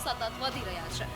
સતત વધી રહ્યા છે।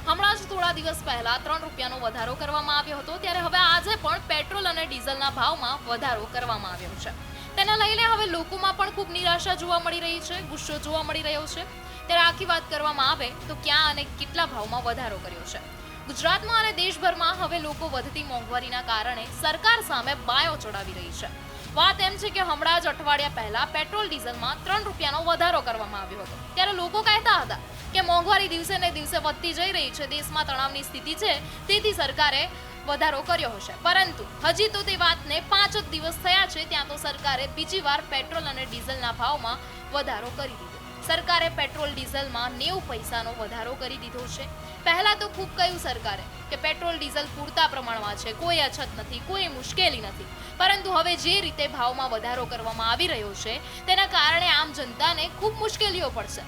હમણાં જ થોડા દિવસ પહેલા 3 રૂપિયાનો વધારો કરવામાં આવ્યો હતો, ત્યારે હવે આજે પણ પેટ્રોલ અને ડીઝલના ભાવમાં વધારો કરવામાં આવ્યો છે। તેને લઈને હવે લોકોમાં પણ ખૂબ નિરાશા જોવા મળી રહી છે, ગુસ્સો જોવા મળી રહ્યો છે। ત્યારે આખી વાત કરવામાં આવે તો ક્યાં અને કેટલા ભાવમાં વધારો કર્યો છે। ગુજરાતમાં અને દેશભરમાં હવે લોકો વધતી મોંઘવારીના કારણે સરકાર સામે બાયો ચડાવી રહી છે। વાત એમ છે કે હમણાં જ અઠવાડિયા પહેલા પેટ્રોલ ડીઝલમાં 3 રૂપિયાનો વધારો કરવામાં આવ્યો હતો, ત્યારે લોકો કહેતા હતા કે મોંઘવારી દિવસે ને દિવસે વધતી જઈ રહી છે, દેશમાં તણાવની સ્થિતિ છે, તેથી સરકારે વધારો કર્યો હશે। પરંતુ હજી તો તે વાતને 5 જ દિવસ થયા છે, ત્યાં તો સરકારે બીજી વાર પેટ્રોલ અને ડીઝલના ભાવમાં વધારો કરી દીધો। સરકારે પેટ્રોલ ડીઝલમાં 90 પૈસાનો વધારો કરી દીધો છે। પહેલા તો ખૂબ કહ્યું સરકારે કે પેટ્રોલ ડીઝલ પૂરતા પ્રમાણમાં છે, કોઈ અછત નથી, કોઈ મુશ્કેલી નથી, પરંતુ હવે જે રીતે ભાવમાં વધારો કરવામાં આવી રહ્યો છે તેના કારણે આમ જનતાને ખૂબ મુશ્કેલીઓ પડશે,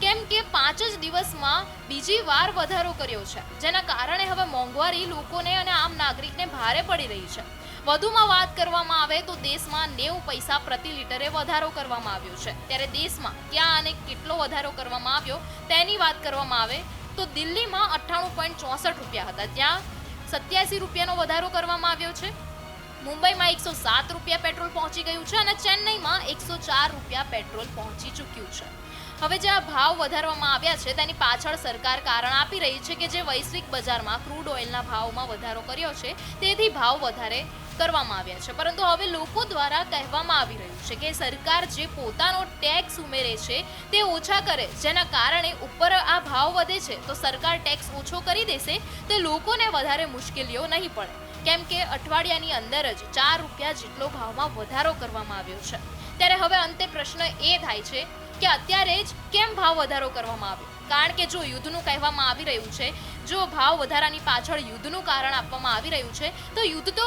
કેમ કે 5 જ દિવસમાં બીજી વાર વધારો કર્યો છે, જેના કારણે હવે મોંઘવારી લોકોને અને આમ નાગરિકને ભારે પડી રહી છે। વધુમાં વાત કરવામાં આવે તો દેશમાં 90 પૈસા પ્રતિ લીટરે વધારો કરવામાં આવ્યો છે, ત્યારે દેશમાં ક્યાં અને કેટલો વધારો કરવામાં આવ્યો તેની વાત કરવામાં આવે તો દિલ્હીમાં 98.64 રૂપિયા હતા, ત્યાં 87 રૂપિયાનો વધારો કરવામાં આવ્યો છે। મુંબઈમાં 107 રૂપિયા પેટ્રોલ પહોંચી ગયું છે અને ચેન્નઈમાં 104 રૂપિયા પેટ્રોલ પહોંચી ચૂક્યું છે। હવે જે આ ભાવ વધારવામાં આવ્યા છે તેની પાછળ સરકાર કારણ આપી રહી છે કે જે વૈશ્વિક બજારમાં ક્રૂડ ઓઇલના ભાવમાં વધારો કર્યો છે તેથી ભાવ વધારે કરવામાં આવ્યા છે, પરંતુ હવે લોકો દ્વારા કહેવામાં આવી રહ્યું છે કે સરકાર જે પોતાનો ટેક્સ ઉમેરે છે તે ઓછા કરે, જેના કારણે ઉપર આ ભાવ વધે છે, તો સરકાર ટેક્સ ઓછો કરી દેશે તો લોકોને વધારે મુશ્કેલીઓ નહીં પડે, કેમ કે અઠવાડિયાની અંદર જ 4 રૂપિયા જેટલો ભાવમાં વધારો કરવામાં આવ્યો છે। ત્યારે હવે અંતે પ્રશ્ન એ થાય છે કે અત્યારે જ કેમ ભાવ વધારો કરવામાં આવ્યો, કારણ કે જો યુદ્ધનું કહેવામાં આવી રહ્યું છે, જો ભાવ વધારાની પાછળ યુદ્ધનું કારણ આપવામાં આવી રહ્યું છે, તો યુદ્ધ તો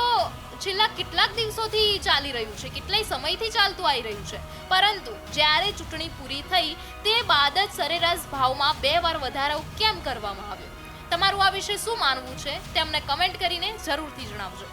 છેલ્લા કેટલાક દિવસોથી ચાલી રહ્યું છે, કેટલાય સમયથી ચાલતું આવી રહ્યું છે, પરંતુ જ્યારે ચૂંટણી પૂરી થઈ તે બાદ જ સરેરાશ ભાવમાં 2 વાર વધારો કેમ કરવામાં આવ્યો? તમારું આ વિશે શું માનવું છે તે અમને કમેન્ટ કરીને જરૂરથી જણાવજો।